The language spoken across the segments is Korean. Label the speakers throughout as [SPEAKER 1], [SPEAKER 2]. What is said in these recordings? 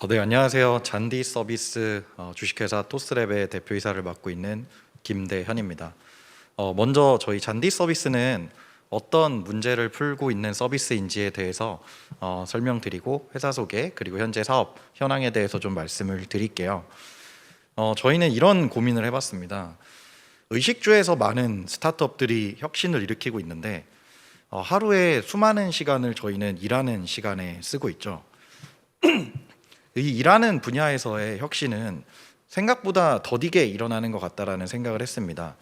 [SPEAKER 1] 네, 안녕하세요. 잔디 서비스 주식회사 토스랩의 대표이사를 맡고 있는 김대현입니다. 먼저 저희 잔디 서비스는 어떤 문제를 풀고 있는 서비스인지에 대해서 설명드리고 회사 소개 그리고 현재 사업 현황에 대해서 좀 말씀을 드릴게요. 저희는 이런 고민을 해봤습니다. 의식주에서 많은 스타트업들이 혁신을 일으키고 있는데 하루에 수많은 시간을 저희는 일하는 시간에 쓰고 있죠. 이 일하는 분야에서의 혁신은 생각보다 더디게 일어나는 것 같다라는 생각을 했습니다.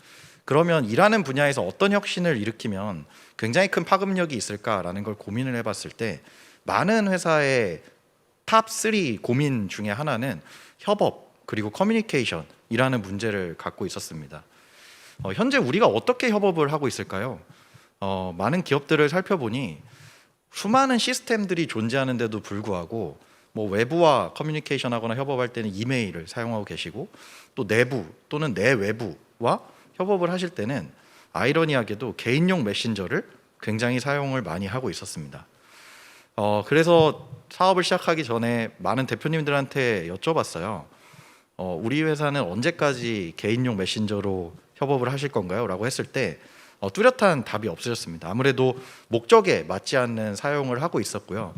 [SPEAKER 1] 그러면 일하는 분야에서 어떤 혁신을 일으키면 굉장히 큰 파급력이 있을까라는 걸 고민을 해봤을 때 많은 회사의 탑3 고민 중에 하나는 협업 그리고 커뮤니케이션이라는 문제를 갖고 있었습니다. 현재 우리가 어떻게 협업을 하고 있을까요? 많은 기업들을 살펴보니 수많은 시스템들이 존재하는데도 불구하고 외부와 커뮤니케이션하거나 협업할 때는 이메일을 사용하고 계시고 또 내부 또는 내외부와 협업을 하실 때는 아이러니하게도 개인용 메신저를 굉장히 사용을 많이 하고 있었습니다. 그래서 사업을 시작하기 전에 많은 대표님들한테 여쭤봤어요. 우리 회사는 언제까지 개인용 메신저로 협업을 하실 건가요? 라고 했을 때 뚜렷한 답이 없으셨습니다. 아무래도 목적에 맞지 않는 사용을 하고 있었고요.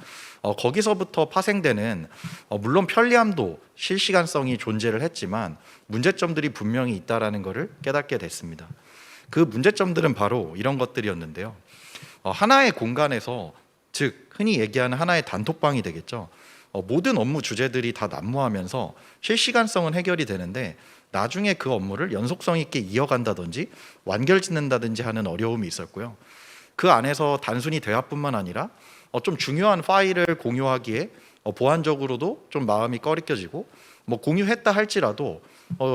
[SPEAKER 1] 거기서부터 파생되는 물론 편리함도 실시간성이 존재를 했지만 문제점들이 분명히 있다라는 것을 깨닫게 됐습니다. 그 문제점들은 바로 이런 것들이었는데요. 하나의 공간에서 즉 흔히 얘기하는 하나의 단톡방이 되겠죠. 모든 업무 주제들이 다 난무하면서 실시간성은 해결이 되는데 나중에 그 업무를 연속성 있게 이어간다든지 완결짓는다든지 하는 어려움이 있었고요. 그 안에서 단순히 대화뿐만 아니라 좀 중요한 파일을 공유하기에 보안적으로도 좀 마음이 꺼리껴지고 공유했다 할지라도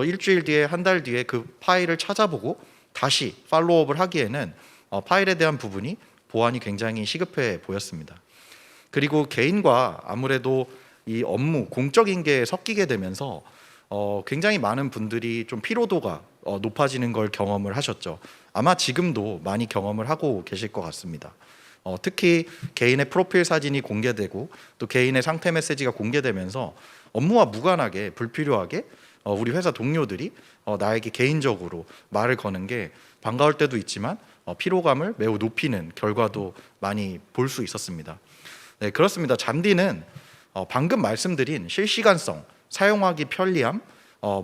[SPEAKER 1] 일주일 뒤에 한 달 뒤에 그 파일을 찾아보고 다시 팔로우업을 하기에는 파일에 대한 부분이 보안이 굉장히 시급해 보였습니다. 그리고 개인과 아무래도 이 업무 공적인 게 섞이게 되면서 굉장히 많은 분들이 좀 피로도가 높아지는 걸 경험을 하셨죠. 아마 지금도 많이 경험을 하고 계실 것 같습니다. 특히 개인의 프로필 사진이 공개되고 또 개인의 상태 메시지가 공개되면서 업무와 무관하게 불필요하게 우리 회사 동료들이 나에게 개인적으로 말을 거는 게 반가울 때도 있지만 피로감을 매우 높이는 결과도 많이 볼 수 있었습니다. 네, 그렇습니다. 잔디는 방금 말씀드린 실시간성, 사용하기 편리함,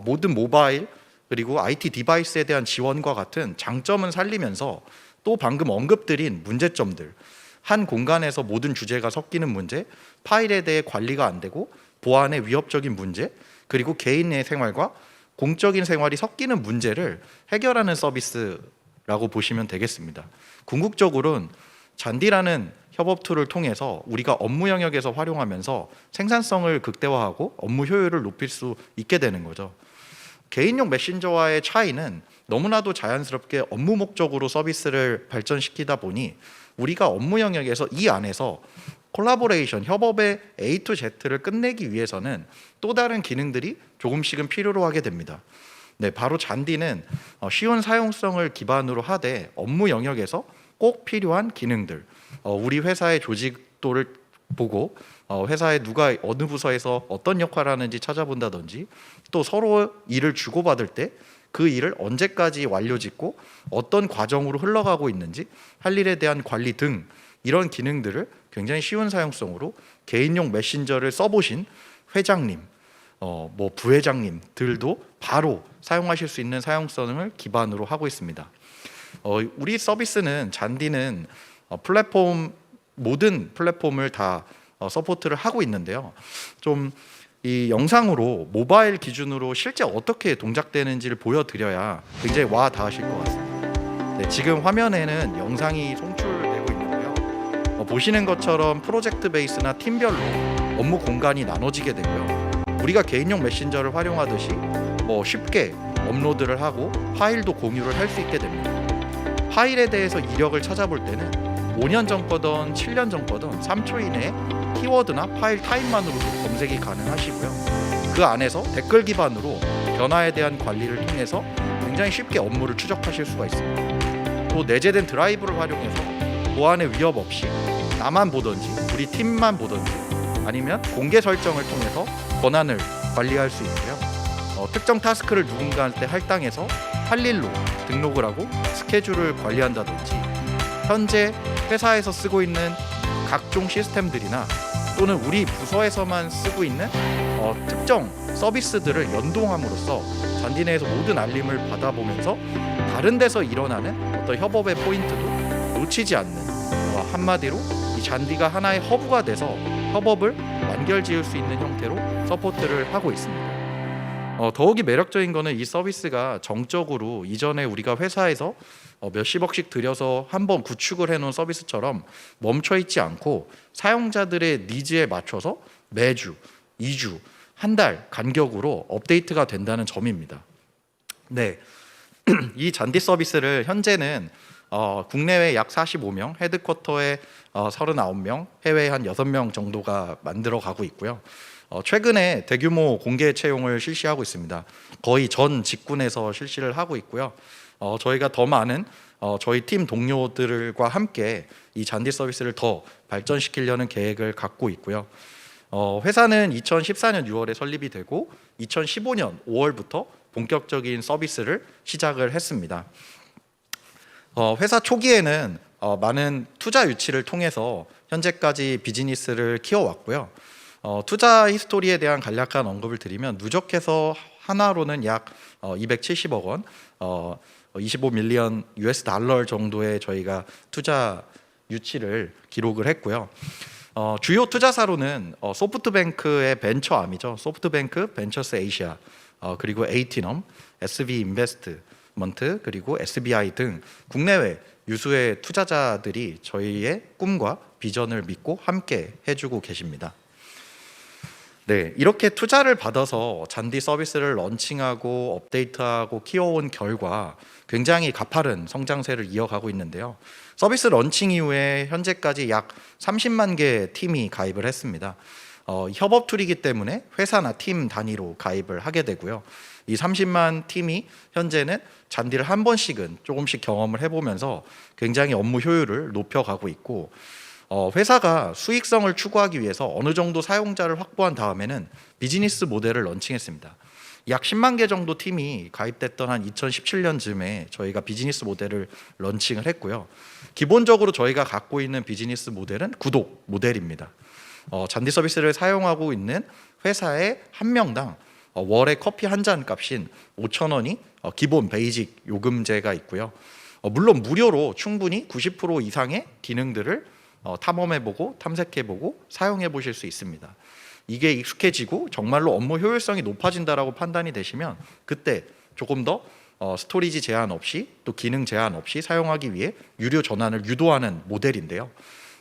[SPEAKER 1] 모든 모바일 그리고 IT 디바이스에 대한 지원과 같은 장점은 살리면서 또 방금 언급드린 문제점들, 한 공간에서 모든 주제가 섞이는 문제, 파일에 대해 관리가 안 되고 보안의 위협적인 문제, 그리고 개인의 생활과 공적인 생활이 섞이는 문제를 해결하는 서비스라고 보시면 되겠습니다. 궁극적으로는 잔디라는 협업 툴을 통해서 우리가 업무 영역에서 활용하면서 생산성을 극대화하고 업무 효율을 높일 수 있게 되는 거죠. 개인용 메신저와의 차이는 너무나도 자연스럽게 업무 목적으로 서비스를 발전시키다 보니 우리가 업무 영역에서 이 안에서 콜라보레이션, 협업의 A to Z를 끝내기 위해서는 또 다른 기능들이 조금씩은 필요로 하게 됩니다. 네, 바로 잔디는 쉬운 사용성을 기반으로 하되 업무 영역에서 꼭 필요한 기능들, 우리 회사의 조직도를 보고 회사에 누가 어느 부서에서 어떤 역할을 하는지 찾아본다든지 또 서로 일을 주고받을 때 그 일을 언제까지 완료짓고 어떤 과정으로 흘러가고 있는지 할 일에 대한 관리 등 이런 기능들을 굉장히 쉬운 사용성으로 개인용 메신저를 써보신 회장님, 부회장님들도 바로 사용하실 수 있는 사용성을 기반으로 하고 있습니다. 우리 서비스는 잔디는 모든 플랫폼을 다 서포트를 하고 있는데요. 좀 이 영상으로 모바일 기준으로 실제 어떻게 동작되는지를 보여드려야 굉장히 와 닿으실 것 같습니다. 네, 지금 화면에는 영상이 송출되고 있는데요. 보시는 것처럼 프로젝트 베이스나 팀별로 업무 공간이 나눠지게 되고요. 우리가 개인용 메신저를 활용하듯이 쉽게 업로드를 하고 파일도 공유를 할 수 있게 됩니다. 파일에 대해서 이력을 찾아볼 때는 5년 전 거든 7년 전 거든 3초 이내에 키워드나 파일 타입만으로도 검색이 가능하시고요. 그 안에서 댓글 기반으로 변화에 대한 관리를 통해서 굉장히 쉽게 업무를 추적하실 수가 있습니다. 또 내재된 드라이브를 활용해서 보안의 위협 없이 나만 보든지 우리 팀만 보든지 아니면 공개 설정을 통해서 권한을 관리할 수 있고요. 특정 타스크를 누군가한테 할당해서 할 일로 등록을 하고 스케줄을 관리한다든지, 현재 회사에서 쓰고 있는 각종 시스템들이나 또는 우리 부서에서만 쓰고 있는 특정 서비스들을 연동함으로써 잔디 내에서 모든 알림을 받아보면서 다른 데서 일어나는 어떤 협업의 포인트도 놓치지 않는, 한마디로 이 잔디가 하나의 허브가 돼서 협업을 완결지을 수 있는 형태로 서포트를 하고 있습니다. 더욱이 매력적인 거는 이 서비스가 정적으로 이전에 우리가 회사에서 몇십억씩 들여서 한번 구축을 해놓은 서비스처럼 멈춰있지 않고 사용자들의 니즈에 맞춰서 매주, 2주, 한 달 간격으로 업데이트가 된다는 점입니다. 네, 이 잔디 서비스를 현재는 국내외 약 45명, 헤드쿼터에 39명, 해외에 한 6명 정도가 만들어 가고 있고요. 최근에 대규모 공개 채용을 실시하고 있습니다. 거의 전 직군에서 실시를 하고 있고요. 저희가 더 많은 저희 팀 동료들과 함께 이 잔디 서비스를 더 발전시키려는 계획을 갖고 있고요. 회사는 2014년 6월에 설립이 되고 2015년 5월부터 본격적인 서비스를 시작을 했습니다. 회사 초기에는 많은 투자 유치를 통해서 현재까지 비즈니스를 키워왔고요. 투자 히스토리에 대한 간략한 언급을 드리면 누적해서 하나로는 약 270억 원, 25 밀리언 US 달러 정도의 저희가 투자 유치를 기록을 했고요. 주요 투자사로는 소프트뱅크의 벤처암이죠. 소프트뱅크, 벤처스 에이시아, 그리고 에이티넘, SV 인베스트먼트, 그리고 SBI 등 국내외 유수의 투자자들이 저희의 꿈과 비전을 믿고 함께 해주고 계십니다. 네, 이렇게 투자를 받아서 잔디 서비스를 런칭하고 업데이트하고 키워온 결과 굉장히 가파른 성장세를 이어가고 있는데요. 서비스 런칭 이후에 현재까지 약 30만 개 팀이 가입을 했습니다. 협업 툴이기 때문에 회사나 팀 단위로 가입을 하게 되고요. 이 30만 팀이 현재는 잔디를 한 번씩은 조금씩 경험을 해보면서 굉장히 업무 효율을 높여가고 있고, 회사가 수익성을 추구하기 위해서 어느 정도 사용자를 확보한 다음에는 비즈니스 모델을 런칭했습니다. 약 10만 개 정도 팀이 가입됐던 한 2017년쯤에 저희가 비즈니스 모델을 런칭을 했고요. 기본적으로 저희가 갖고 있는 비즈니스 모델은 구독 모델입니다. 잔디 서비스를 사용하고 있는 회사의 한 명당 월에 커피 한 잔 값인 5,000원이 기본 베이직 요금제가 있고요. 물론 무료로 충분히 90% 이상의 기능들을 탐험해보고 탐색해보고 사용해보실 수 있습니다. 이게 익숙해지고 정말로 업무 효율성이 높아진다라고 판단이 되시면 그때 조금 더 스토리지 제한 없이 또 기능 제한 없이 사용하기 위해 유료 전환을 유도하는 모델인데요.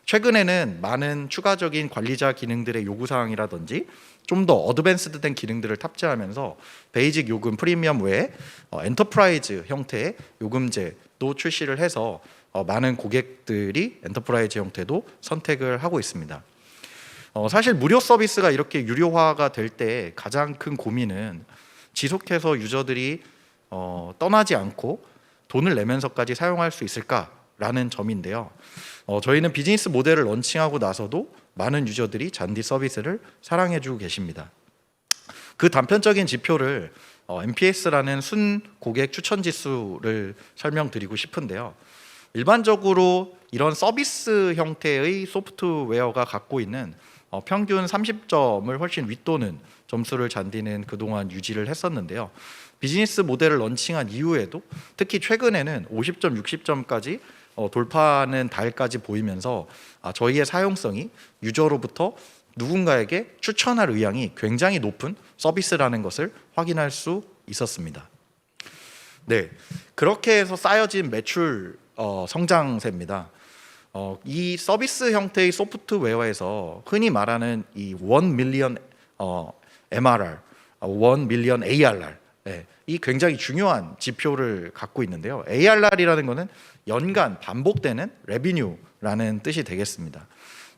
[SPEAKER 1] 최근에는 많은 추가적인 관리자 기능들의 요구사항이라든지 좀 더 어드밴스드된 기능들을 탑재하면서 베이직 요금 프리미엄 외에 엔터프라이즈 형태의 요금제도 출시를 해서 많은 고객들이 엔터프라이즈 형태도 선택을 하고 있습니다. 사실 무료 서비스가 이렇게 유료화가 될 때 가장 큰 고민은 지속해서 유저들이 떠나지 않고 돈을 내면서까지 사용할 수 있을까라는 점인데요. 저희는 비즈니스 모델을 런칭하고 나서도 많은 유저들이 잔디 서비스를 사랑해주고 계십니다. 그 단편적인 지표를 NPS라는 순 고객 추천 지수를 설명드리고 싶은데요. 일반적으로 이런 서비스 형태의 소프트웨어가 갖고 있는 평균 30점을 훨씬 윗도는 점수를 잔디는 그동안 유지를 했었는데요. 비즈니스 모델을 런칭한 이후에도 특히 최근에는 50점, 60점까지 돌파하는 달까지 보이면서 저희의 사용성이 유저로부터 누군가에게 추천할 의향이 굉장히 높은 서비스라는 것을 확인할 수 있었습니다. 네, 그렇게 해서 쌓여진 매출 성장세입니다. 이 서비스 형태의 소프트웨어에서 흔히 말하는 이 1 밀리언 MRR, 1 밀리언 ARR, 이 굉장히 중요한 지표를 갖고 있는데요. ARR이라는 것은 연간 반복되는 레비뉴라는 뜻이 되겠습니다.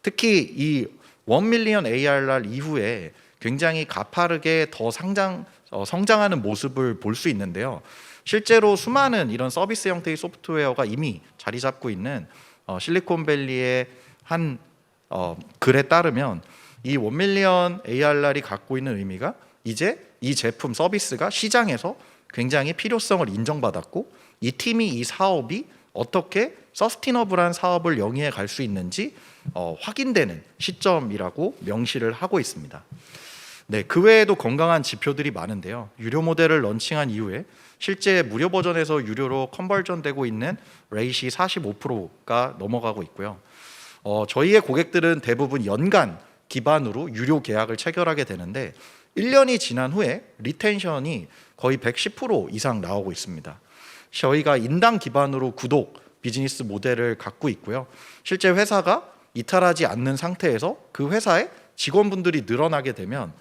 [SPEAKER 1] 특히 이 1 밀리언 ARR 이후에 굉장히 가파르게 더 성장하는 모습을 볼 수 있는데요. 실제로 수많은 이런 서비스 형태의 소프트웨어가 이미 자리 잡고 있는 실리콘밸리의 한 글에 따르면 이 1밀리언 ARR이 갖고 있는 의미가 이제 이 제품 서비스가 시장에서 굉장히 필요성을 인정받았고 이 팀이 이 사업이 어떻게 서스티너블한 사업을 영위해 갈 수 있는지 확인되는 시점이라고 명시를 하고 있습니다. 네, 그 외에도 건강한 지표들이 많은데요. 유료 모델을 런칭한 이후에 실제 무료 버전에서 유료로 컨버전되고 있는 레이시 45%가 넘어가고 있고요. 저희의 고객들은 대부분 연간 기반으로 유료 계약을 체결하게 되는데 1년이 지난 후에 리텐션이 거의 110% 이상 나오고 있습니다. 저희가 인당 기반으로 구독 비즈니스 모델을 갖고 있고요. 실제 회사가 이탈하지 않는 상태에서 그 회사의 직원분들이 늘어나게 되면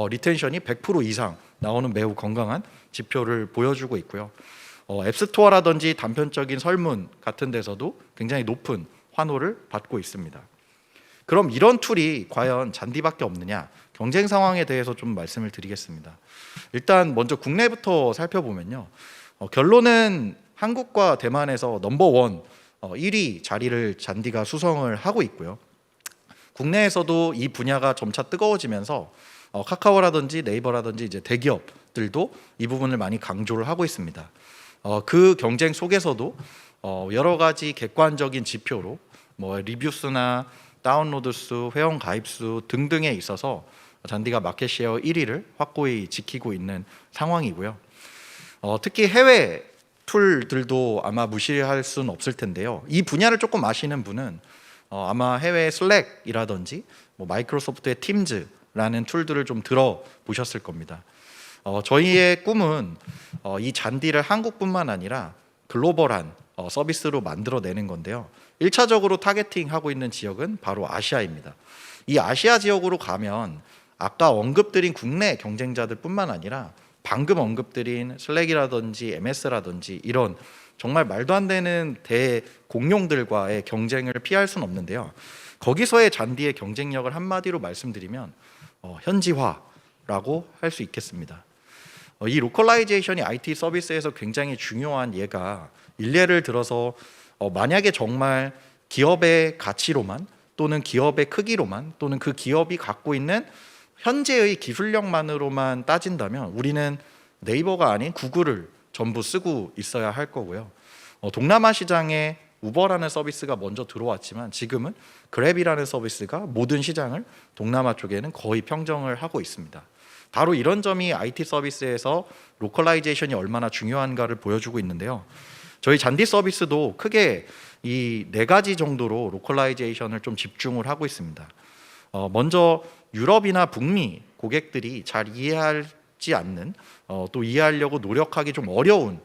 [SPEAKER 1] 리텐션이 100% 이상 나오는 매우 건강한 지표를 보여주고 있고요. 앱스토어라든지 단편적인 설문 같은 데서도 굉장히 높은 환호를 받고 있습니다. 그럼 이런 툴이 과연 잔디밖에 없느냐? 경쟁 상황에 대해서 좀 말씀을 드리겠습니다. 일단 먼저 국내부터 살펴보면요. 결론은 한국과 대만에서 넘버원 1위 자리를 잔디가 수성을 하고 있고요. 국내에서도 이 분야가 점차 뜨거워지면서 카카오라든지 네이버라든지 이제 대기업들도 이 부분을 많이 강조를 하고 있습니다. 그 경쟁 속에서도 여러 가지 객관적인 지표로 뭐 리뷰 수나 다운로드 수, 회원 가입 수 등등에 있어서 잔디가 마켓시어 1위를 확고히 지키고 있는 상황이고요. 특히 해외 툴들도 아마 무시할 수는 없을 텐데요. 이 분야를 조금 아시는 분은 아마 해외 슬랙이라든지 뭐 마이크로소프트의 팀즈라는 툴들을 좀 들어보셨을 겁니다. 저희의 꿈은 이 잔디를 한국뿐만 아니라 글로벌한 서비스로 만들어내는 건데요. 1차적으로 타겟팅하고 있는 지역은 바로 아시아입니다. 이 아시아 지역으로 가면 아까 언급드린 국내 경쟁자들 뿐만 아니라 방금 언급드린 슬랙이라든지 MS라든지 이런 정말 말도 안 되는 대공룡들과의 경쟁을 피할 수는 없는데요. 거기서의 잔디의 경쟁력을 한마디로 말씀드리면 현지화라고 할 수 있겠습니다. 이 로컬라이제이션이 IT 서비스에서 굉장히 중요한 예가 일례를 들어서 만약에 정말 기업의 가치로만 또는 기업의 크기로만 또는 그 기업이 갖고 있는 현재의 기술력만으로만 따진다면 우리는 네이버가 아닌 구글을 전부 쓰고 있어야 할 거고요. 동남아 시장에 우버라는 서비스가 먼저 들어왔지만 지금은 그랩이라는 서비스가 모든 시장을 동남아 쪽에는 거의 평정을 하고 있습니다. 바로 이런 점이 IT 서비스에서 로컬라이제이션이 얼마나 중요한가를 보여주고 있는데요. 저희 잔디 서비스도 크게 이 4가지 정도로 로컬라이제이션을 좀 집중을 하고 있습니다. 먼저 유럽이나 북미 고객들이 잘 이해하지 않는 또 이해하려고 노력하기 좀 어려운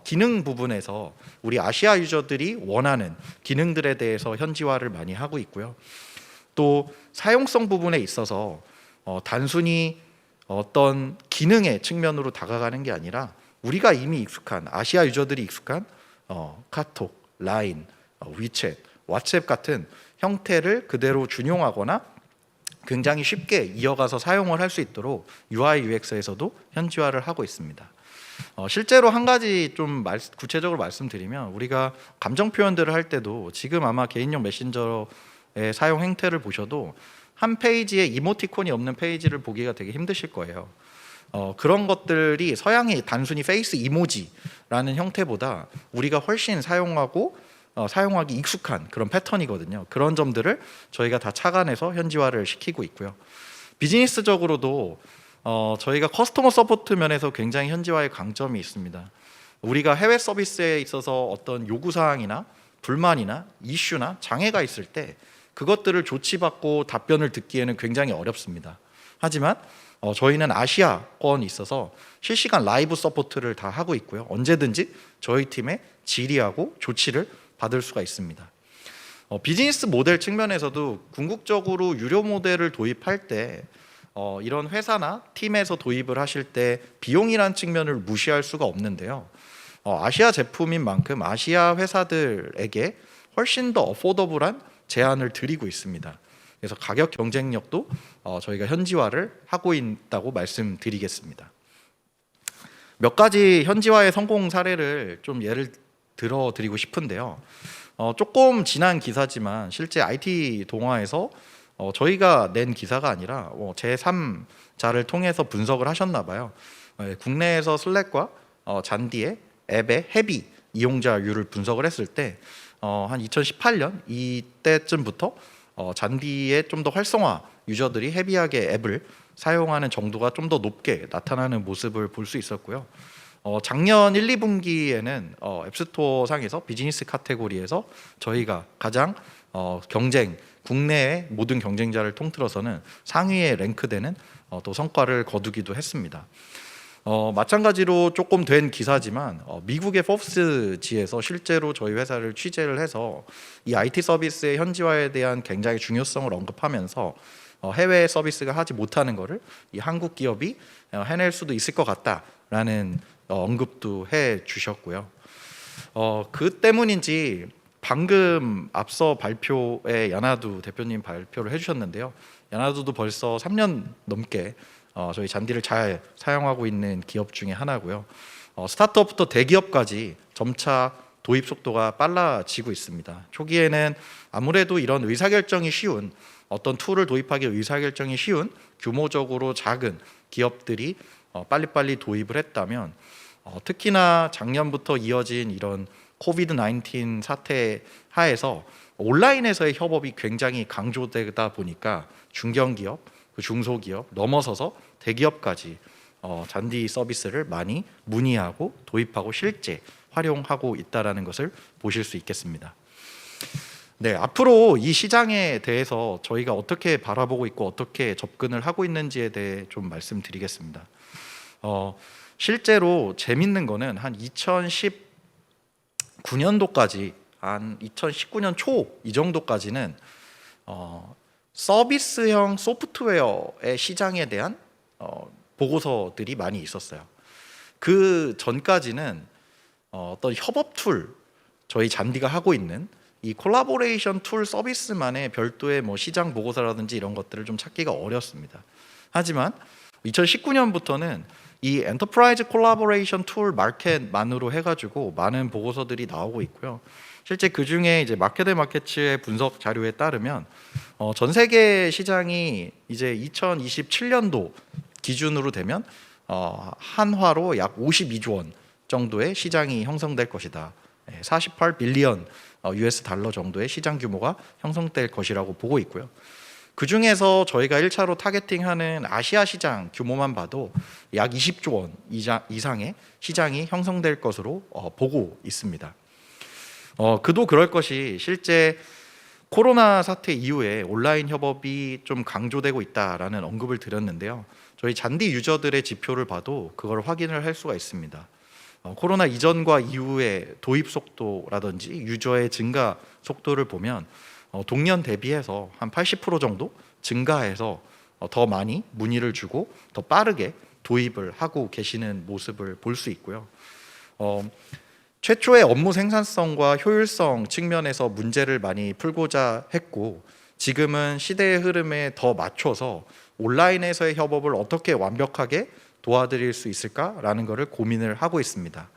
[SPEAKER 1] 기능 부분에서 우리 아시아 유저들이 원하는 기능들에 대해서 현지화를 많이 하고 있고요. 또 사용성 부분에 있어서 단순히 어떤 기능의 측면으로 다가가는 게 아니라 우리가 이미 익숙한 아시아 유저들이 익숙한 카톡, 라인, 위챗, 왓츠앱 같은 형태를 그대로 준용하거나 굉장히 쉽게 이어가서 사용을 할 수 있도록 UI, UX에서도 현지화를 하고 있습니다. 실제로 한 가지 좀 구체적으로 말씀드리면 우리가 감정 표현들을 할 때도 지금 아마 개인용 메신저의 사용 행태를 보셔도 한 페이지에 이모티콘이 없는 페이지를 보기가 되게 힘드실 거예요. 그런 것들이 서양의 단순히 페이스 이모지라는 형태보다 우리가 훨씬 사용하기 익숙한 그런 패턴이거든요. 그런 점들을 저희가 다 착안해서 현지화를 시키고 있고요. 비즈니스적으로도 저희가 커스터머 서포트 면에서 굉장히 현지화의 강점이 있습니다. 우리가 해외 서비스에 있어서 어떤 요구사항이나 불만이나 이슈나 장애가 있을 때 그것들을 조치받고 답변을 듣기에는 굉장히 어렵습니다. 하지만 저희는 아시아권이 있어서 실시간 라이브 서포트를 다 하고 있고요. 언제든지 저희 팀에 질의하고 조치를 받을 수가 있습니다. 비즈니스 모델 측면에서도 궁극적으로 유료 모델을 도입할 때 이런 회사나 팀에서 도입을 하실 때 비용이란 측면을 무시할 수가 없는데요. 아시아 제품인 만큼 아시아 회사들에게 훨씬 더 어포더블한 제한을 드리고 있습니다. 그래서 가격 경쟁력도 저희가 현지화를 하고 있다고 말씀드리겠습니다. 몇 가지 현지화의 성공 사례를 좀 예를 들어드리고 싶은데요. 조금 지난 기사지만 실제 IT 동화에서 저희가 낸 기사가 아니라 제3자를 통해서 분석을 하셨나 봐요. 국내에서 슬랙과 잔디의 앱의 헤비 이용자율을 분석을 했을 때 한 2018년 이때쯤부터 잔디의 좀 더 활성화 유저들이 헤비하게 앱을 사용하는 정도가 좀 더 높게 나타나는 모습을 볼 수 있었고요. 작년 1, 2분기에는 앱스토어 상에서 비즈니스 카테고리에서 저희가 가장 국내의 모든 경쟁자를 통틀어서는 상위에 랭크되는 또 성과를 거두기도 했습니다. 마찬가지로 조금 된 기사지만 미국의 포브스지에서 실제로 저희 회사를 취재를 해서 이 IT 서비스의 현지화에 대한 굉장히 중요성을 언급하면서 해외 서비스가 하지 못하는 것을 이 한국 기업이 해낼 수도 있을 것 같다라는 언급도 해 주셨고요. 그 때문인지 방금 앞서 발표에 야나두 대표님 발표를 해주셨는데요. 야나두도 벌써 3년 넘게 저희 잔디를 잘 사용하고 있는 기업 중에 하나고요. 스타트업부터 대기업까지 점차 도입 속도가 빨라지고 있습니다. 초기에는 아무래도 이런 의사결정이 쉬운 어떤 툴을 도입하기 의사결정이 쉬운 규모적으로 작은 기업들이 빨리빨리 도입을 했다면 특히나 작년부터 이어진 이런 코비드-19 사태 하에서 온라인에서의 협업이 굉장히 강조되다 보니까 중견기업, 중소기업 넘어서서 대기업까지 잔디 서비스를 많이 문의하고 도입하고 실제 활용하고 있다는 것을 보실 수 있겠습니다. 네, 앞으로 이 시장에 대해서 저희가 어떻게 바라보고 있고 어떻게 접근을 하고 있는지에 대해 좀 말씀드리겠습니다. 실제로 재밌는 거는 한 2019년도까지 한 2019년 초 이 정도까지는 서비스형 소프트웨어의 시장에 대한 보고서들이 많이 있었어요. 그 전까지는 어떤 협업 툴, 저희 잔디가 하고 있는 이 콜라보레이션 툴 서비스만의 별도의 시장 보고서라든지 이런 것들을 좀 찾기가 어렵습니다. 하지만 2019년부터는 이 엔터프라이즈 콜라보레이션 툴 마켓만으로 해가지고 많은 보고서들이 나오고 있고요. 실제 그 중에 이제 마켓의 분석 자료에 따르면 전 세계 시장이 이제 2027년도 기준으로 되면 한화로 약 52조 원 정도의 시장이 형성될 것이다. 48 빌리언 US 달러 정도의 시장 규모가 형성될 것이라고 보고 있고요. 그 중에서 저희가 1차로 타겟팅하는 아시아 시장 규모만 봐도 약 20조 원 이상의 시장이 형성될 것으로 보고 있습니다. 그도 그럴 것이 실제 코로나 사태 이후에 온라인 협업이 좀 강조되고 있다라는 언급을 드렸는데요. 저희 잔디 유저들의 지표를 봐도 그걸 확인을 할 수가 있습니다. 코로나 이전과 이후의 도입 속도라든지 유저의 증가 속도를 보면 동년 대비해서 한 80% 정도 증가해서 더 많이 문의를 주고 더 빠르게 도입을 하고 계시는 모습을 볼 수 있고요. 최초의 업무 생산성과 효율성 측면에서 문제를 많이 풀고자 했고 지금은 시대의 흐름에 더 맞춰서 온라인에서의 협업을 어떻게 완벽하게 도와드릴 수 있을까라는 것을 고민을 하고 있습니다.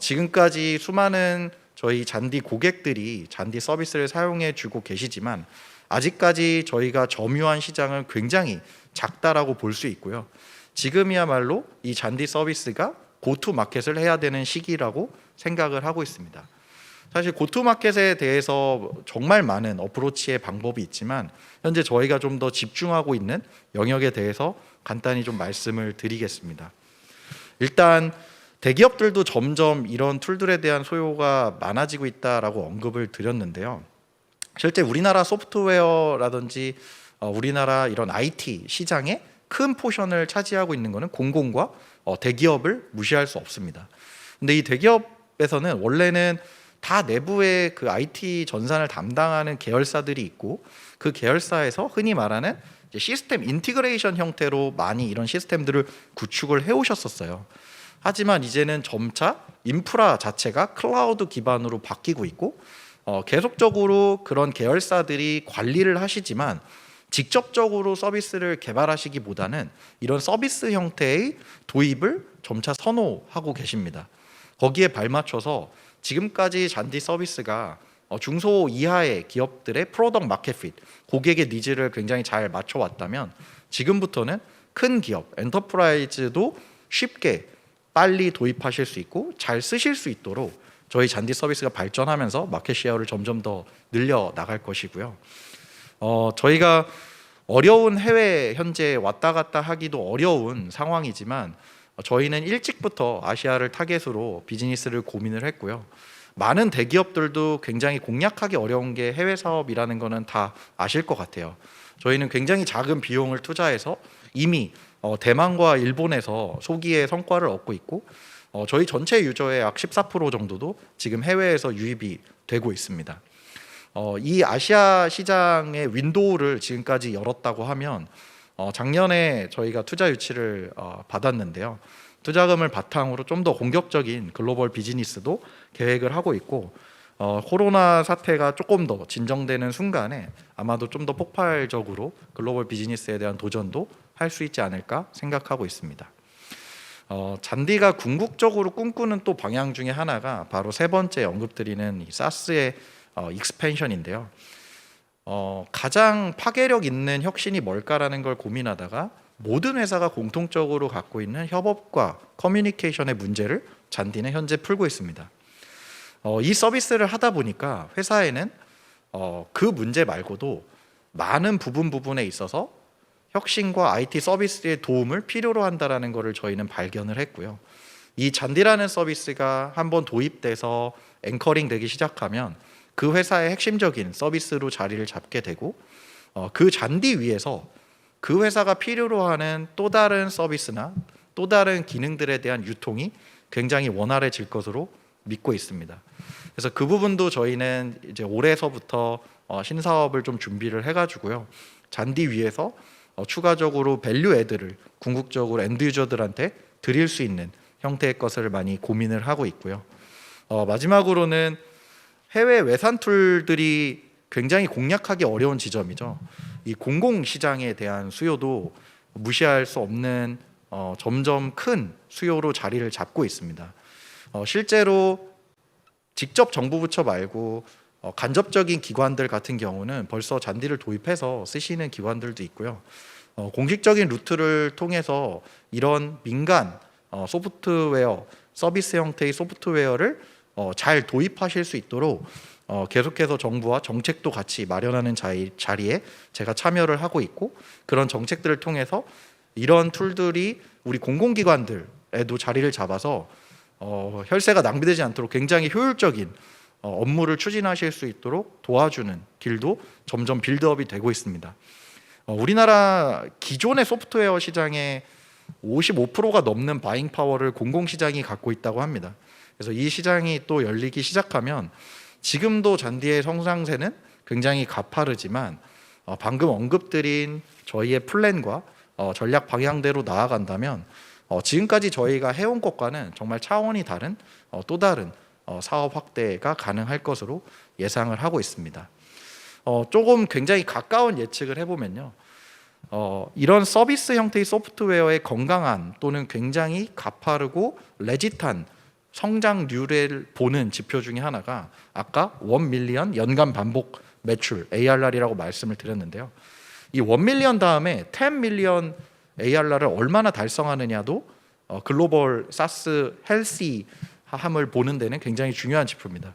[SPEAKER 1] 지금까지 수많은 저희 잔디 고객들이 잔디 서비스를 사용해 주고 계시지만 아직까지 저희가 점유한 시장은 굉장히 작다라고 볼 수 있고요. 지금이야말로 이 잔디 서비스가 고투 마켓을 해야 되는 시기라고 생각을 하고 있습니다. 사실 고투 마켓에 대해서 정말 많은 어프로치의 방법이 있지만 현재 저희가 좀 더 집중하고 있는 영역에 대해서 간단히 좀 말씀을 드리겠습니다. 일단 대기업들도 점점 이런 툴들에 대한 소요가 많아지고 있다라고 언급을 드렸는데요. 실제 우리나라 소프트웨어라든지 우리나라 이런 IT 시장의 큰 포션을 차지하고 있는 것은 공공과 대기업을 무시할 수 없습니다. 근데 이 대기업에서는 원래는 다 내부의 그 IT 전산을 담당하는 계열사들이 있고 그 계열사에서 흔히 말하는 이제 시스템 인티그레이션 형태로 많이 이런 시스템들을 구축을 해오셨었어요. 하지만 이제는 점차 인프라 자체가 클라우드 기반으로 바뀌고 있고 계속적으로 그런 계열사들이 관리를 하시지만 직접적으로 서비스를 개발하시기보다는 이런 서비스 형태의 도입을 점차 선호하고 계십니다. 거기에 발맞춰서 지금까지 잔디 서비스가 중소 이하의 기업들의 프로덕트 마켓 핏, 고객의 니즈를 굉장히 잘 맞춰왔다면 지금부터는 큰 기업, 엔터프라이즈도 쉽게 빨리 도입하실 수 있고 잘 쓰실 수 있도록 저희 잔디 서비스가 발전하면서 마켓 셰어를 점점 더 늘려 나갈 것이고요. 저희가 어려운 해외 현재 왔다 갔다 하기도 어려운 상황이지만 저희는 일찍부터 아시아를 타겟으로 비즈니스를 고민을 했고요. 많은 대기업들도 굉장히 공략하기 어려운 게 해외 사업이라는 거는 다 아실 것 같아요. 저희는 굉장히 작은 비용을 투자해서 이미 대만과 일본에서 소기의 성과를 얻고 있고 저희 전체 유저의 약 14% 정도도 지금 해외에서 유입이 되고 있습니다. 이 아시아 시장의 윈도우를 지금까지 열었다고 하면 작년에 저희가 투자 유치를 받았는데요. 투자금을 바탕으로 좀 더 공격적인 글로벌 비즈니스도 계획을 하고 있고 코로나 사태가 조금 더 진정되는 순간에 아마도 좀 더 폭발적으로 글로벌 비즈니스에 대한 도전도 할 수 있지 않을까 생각하고 있습니다. 잔디가 궁극적으로 꿈꾸는 또 방향 중에 하나가 바로 세 번째 언급드리는 이 사스의 익스펜션인데요. 가장 파괴력 있는 혁신이 뭘까라는 걸 고민하다가 모든 회사가 공통적으로 갖고 있는 협업과 커뮤니케이션의 문제를 잔디는 현재 풀고 있습니다. 이 서비스를 하다 보니까 회사에는 그 문제 말고도 많은 부분에 있어서 혁신과 IT 서비스의 도움을 필요로 한다라는 것을 저희는 발견을 했고요. 이 잔디라는 서비스가 한번 도입돼서 앵커링 되기 시작하면 그 회사의 핵심적인 서비스로 자리를 잡게 되고 그 잔디 위에서 그 회사가 필요로 하는 또 다른 서비스나 또 다른 기능들에 대한 유통이 굉장히 원활해질 것으로 믿고 있습니다. 그래서 그 부분도 저희는 이제 올해서부터 신사업을 좀 준비를 해가지고요. 잔디 위에서 추가적으로 밸류 애드를 궁극적으로 엔드 유저들한테 드릴 수 있는 형태의 것을 많이 고민을 하고 있고요. 마지막으로는 해외 외산 툴들이 굉장히 공략하기 어려운 지점이죠. 이 공공시장에 대한 수요도 무시할 수 없는 점점 큰 수요로 자리를 잡고 있습니다. 실제로 직접 정부 부처 말고 간접적인 기관들 같은 경우는 벌써 잔디를 도입해서 쓰시는 기관들도 있고요. 공식적인 루트를 통해서 이런 민간 소프트웨어 서비스 형태의 소프트웨어를 잘 도입하실 수 있도록 계속해서 정부와 정책도 같이 마련하는 자리에 제가 참여를 하고 있고 그런 정책들을 통해서 이런 툴들이 우리 공공기관들에도 자리를 잡아서 혈세가 낭비되지 않도록 굉장히 효율적인 업무를 추진하실 수 있도록 도와주는 길도 점점 빌드업이 되고 있습니다. 우리나라 기존의 소프트웨어 시장의 55%가 넘는 바잉 파워를 공공시장이 갖고 있다고 합니다. 그래서 이 시장이 또 열리기 시작하면 지금도 잔디의 성장세는 굉장히 가파르지만 방금 언급드린 저희의 플랜과 전략 방향대로 나아간다면 지금까지 저희가 해온 것과는 정말 차원이 다른 또 다른 사업 확대가 가능할 것으로 예상을 하고 있습니다. 조금 굉장히 가까운 예측을 해보면요. 이런 서비스 형태의 소프트웨어의 건강한 또는 굉장히 가파르고 레짓한 성장률을 보는 지표 중에 하나가 아까 1 밀리언 연간 반복 매출 ARR이라고 말씀을 드렸는데요. 이 1 밀리언 다음에 10 밀리언 ARR을 얼마나 달성하느냐도 글로벌 사스 헬시함을 보는 데는 굉장히 중요한 지표입니다.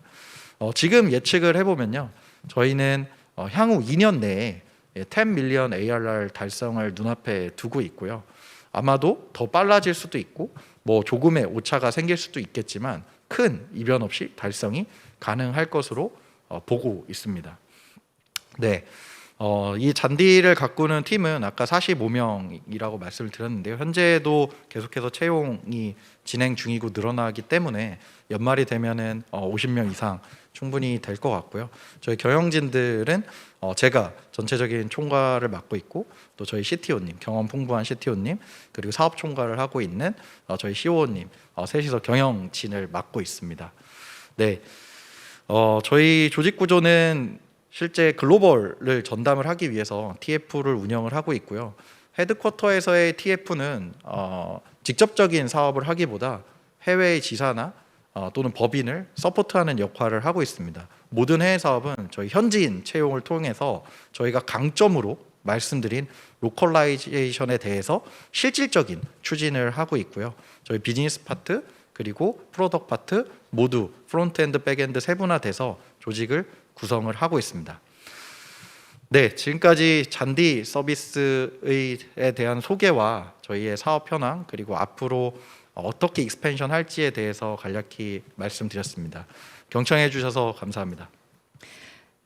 [SPEAKER 1] 지금 예측을 해보면요. 저희는 향후 2년 내에 10 밀리언 ARR 달성을 눈앞에 두고 있고요. 아마도 더 빨라질 수도 있고 뭐 조금의 오차가 생길 수도 있겠지만 큰 이변 없이 달성이 가능할 것으로 보고 있습니다. 네, 이 잔디를 가꾸는 팀은 아까 45명이라고 말씀을 드렸는데요. 현재도 계속해서 채용이 진행 중이고 늘어나기 때문에 연말이 되면은 50명 이상 충분히 될 것 같고요. 저희 경영진들은 제가 전체적인 총괄을 맡고 있고 또 저희 CTO님, 경험 풍부한 CTO님 그리고 사업 총괄을 하고 있는 저희 COO님 셋이서 경영진을 맡고 있습니다. 네, 저희 조직 구조는 실제 글로벌을 전담을 하기 위해서 TF를 운영을 하고 있고요. 헤드쿼터에서의 TF는 직접적인 사업을 하기보다 해외의 지사나 또는 법인을 서포트하는 역할을 하고 있습니다. 모든 해외 사업은 저희 현지인 채용을 통해서 저희가 강점으로 말씀드린 로컬라이제이션에 대해서 실질적인 추진을 하고 있고요. 저희 비즈니스 파트 그리고 프로덕트 파트 모두 프론트엔드, 백엔드 세분화돼서 조직을 구성을 하고 있습니다. 네, 지금까지 잔디 서비스에 대한 소개와 저희의 사업 현황 그리고 앞으로 어떻게 익스펜션 할지에 대해서 간략히 말씀드렸습니다. 경청해 주셔서 감사합니다.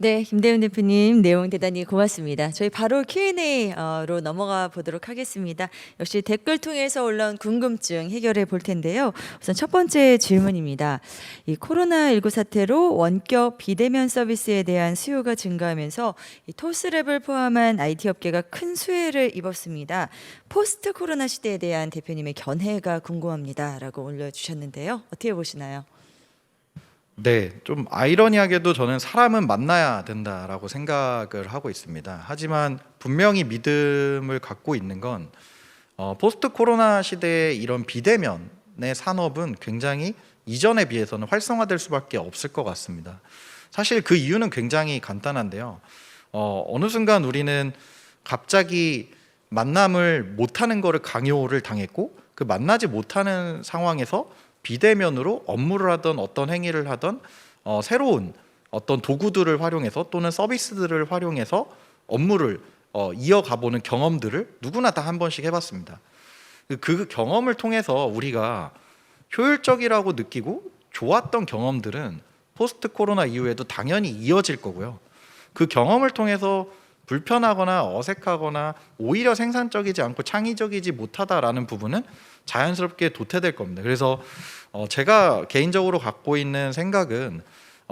[SPEAKER 2] 네, 김대훈 대표님 내용 대단히 고맙습니다. 저희 바로 Q&A로 넘어가 보도록 하겠습니다. 역시 댓글 통해서 올라온 궁금증 해결해 볼 텐데요. 우선 첫 번째 질문입니다. 이 코로나19 사태로 원격 비대면 서비스에 대한 수요가 증가하면서 이 토스랩을 포함한 IT 업계가 큰 수혜를 입었습니다. 포스트 코로나 시대에 대한 대표님의 견해가 궁금합니다라고 올려주셨는데요. 어떻게 보시나요?
[SPEAKER 1] 네, 좀 아이러니하게도 저는 사람은 만나야 된다라고 생각을 하고 있습니다. 하지만 분명히 믿음을 갖고 있는 건 포스트 코로나 시대의 이런 비대면의 산업은 굉장히 이전에 비해서는 활성화될 수밖에 없을 것 같습니다. 사실 그 이유는 굉장히 간단한데요. 어느 순간 우리는 갑자기 만남을 못하는 거를 강요를 당했고 그 만나지 못하는 상황에서 비대면으로 업무를 하던 어떤 행위를 하던 새로운 어떤 도구들을 활용해서 또는 서비스들을 활용해서 업무를 이어가보는 경험들을 누구나 다 한 번씩 해봤습니다. 그 경험을 통해서 우리가 효율적이라고 느끼고 좋았던 경험들은 포스트 코로나 이후에도 당연히 이어질 거고요. 그 경험을 통해서 불편하거나 어색하거나 오히려 생산적이지 않고 창의적이지 못하다라는 부분은 자연스럽게 도태될 겁니다. 그래서 제가 개인적으로 갖고 있는 생각은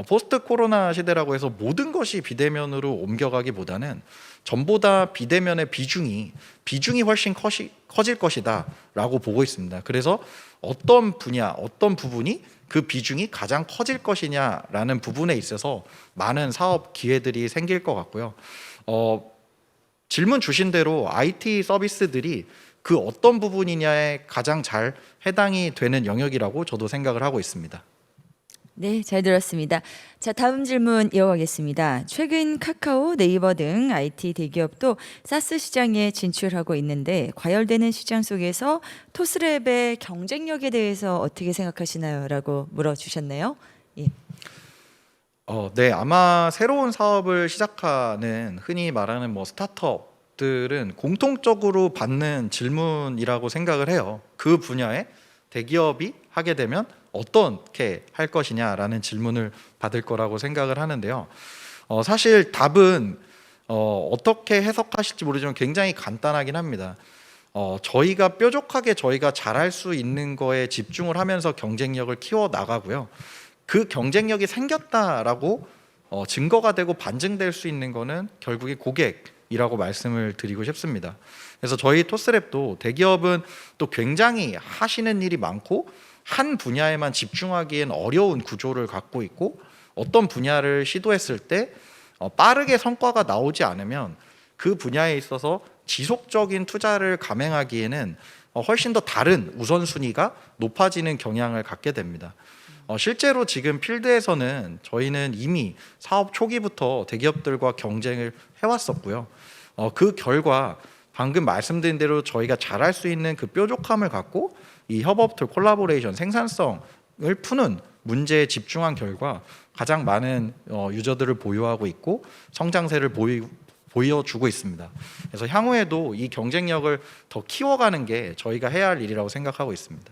[SPEAKER 1] 포스트 코로나 시대라고 해서 모든 것이 비대면으로 옮겨가기보다는 전보다 비대면의 비중이 훨씬 커질 것이다 라고 보고 있습니다. 그래서 어떤 분야, 어떤 부분이 그 비중이 가장 커질 것이냐라는 부분에 있어서 많은 사업 기회들이 생길 것 같고요. 질문 주신 대로 IT 서비스들이 그 어떤 부분이냐에 가장 잘 해당이 되는 영역이라고 저도 생각을 하고 있습니다.
[SPEAKER 2] 네, 잘 들었습니다. 자, 다음 질문 이어가겠습니다. 최근 카카오, 네이버 등 IT 대기업도 사스 시장에 진출하고 있는데 과열되는 시장 속에서 토스랩의 경쟁력에 대해서 어떻게 생각하시나요? 라고 물어주셨네요. 예.
[SPEAKER 1] 네, 아마 새로운 사업을 시작하는 흔히 말하는 스타트업들은 공통적으로 받는 질문이라고 생각을 해요. 그 분야에 대기업이 하게 되면 어떻게 할 것이냐라는 질문을 받을 거라고 생각을 하는데요. 사실 답은 어떻게 해석하실지 모르지만 굉장히 간단하긴 합니다. 저희가 뾰족하게 저희가 잘할 수 있는 거에 집중을 하면서 경쟁력을 키워 나가고요. 그 경쟁력이 생겼다라고 증거가 되고 반증될 수 있는 거는 결국에 고객이라고 말씀을 드리고 싶습니다. 그래서 저희 토스랩도 대기업은 또 굉장히 하시는 일이 많고 한 분야에만 집중하기엔 어려운 구조를 갖고 있고 어떤 분야를 시도했을 때 빠르게 성과가 나오지 않으면 그 분야에 있어서 지속적인 투자를 감행하기에는 훨씬 더 다른 우선순위가 높아지는 경향을 갖게 됩니다. 실제로 지금 필드에서는 저희는 이미 사업 초기부터 대기업들과 경쟁을 해왔었고요. 그 결과 방금 말씀드린 대로 저희가 잘할 수 있는 그 뾰족함을 갖고 이 협업툴 콜라보레이션 생산성을 푸는 문제에 집중한 결과 가장 많은 유저들을 보유하고 있고 성장세를 보여주고 있습니다. 그래서 향후에도 이 경쟁력을 더 키워가는 게 저희가 해야 할 일이라고 생각하고 있습니다.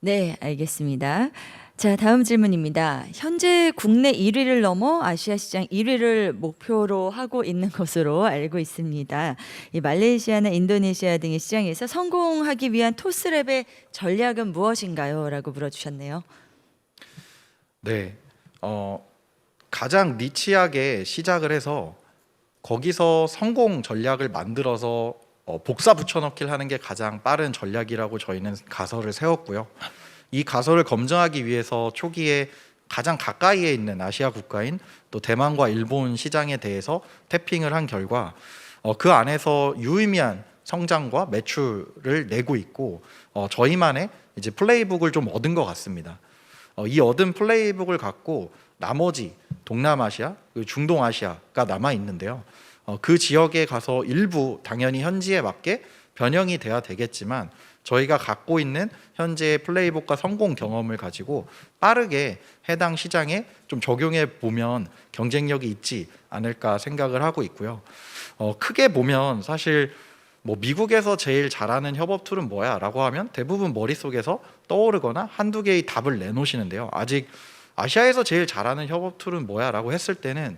[SPEAKER 2] 네, 알겠습니다. 자, 다음 질문입니다. 현재 국내 1위를 넘어 아시아 시장 1위를 목표로 하고 있는 것으로 알고 있습니다. 이 말레이시아나 인도네시아 등의 시장에서 성공하기 위한 토스랩의 전략은 무엇인가요? 라고 물어주셨네요.
[SPEAKER 1] 네, 가장 니치하게 시작을 해서 거기서 성공 전략을 만들어서 복사 붙여넣기를 하는 게 가장 빠른 전략이라고 저희는 가설을 세웠고요. 이 가설을 검증하기 위해서 초기에 가장 가까이에 있는 아시아 국가인 또 대만과 일본 시장에 대해서 태핑을 한 결과 그 안에서 유의미한 성장과 매출을 내고 있고 저희만의 이제 플레이북을 좀 얻은 것 같습니다. 이 얻은 플레이북을 갖고 나머지 동남아시아, 그리고 중동아시아가 남아 있는데요. 그 지역에 가서 일부 당연히 현지에 맞게 변형이 돼야 되겠지만 저희가 갖고 있는 현재의 플레이북과 성공 경험을 가지고 빠르게 해당 시장에 좀 적용해 보면 경쟁력이 있지 않을까 생각을 하고 있고요. 크게 보면 사실 뭐 미국에서 제일 잘하는 협업 툴은 뭐야? 라고 하면 대부분 머릿속에서 떠오르거나 한두 개의 답을 내놓으시는데요. 아직 아시아에서 제일 잘하는 협업 툴은 뭐야? 라고 했을 때는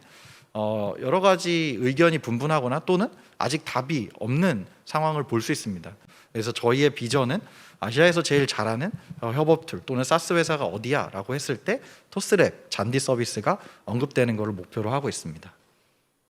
[SPEAKER 1] 여러 가지 의견이 분분하거나 또는 아직 답이 없는 상황을 볼 수 있습니다. 그래서 저희의 비전은 아시아에서 제일 잘하는 협업 툴 또는 사스 회사가 어디야? 라고 했을 때 토스랩, 잔디 서비스가 언급되는 것을 목표로 하고 있습니다.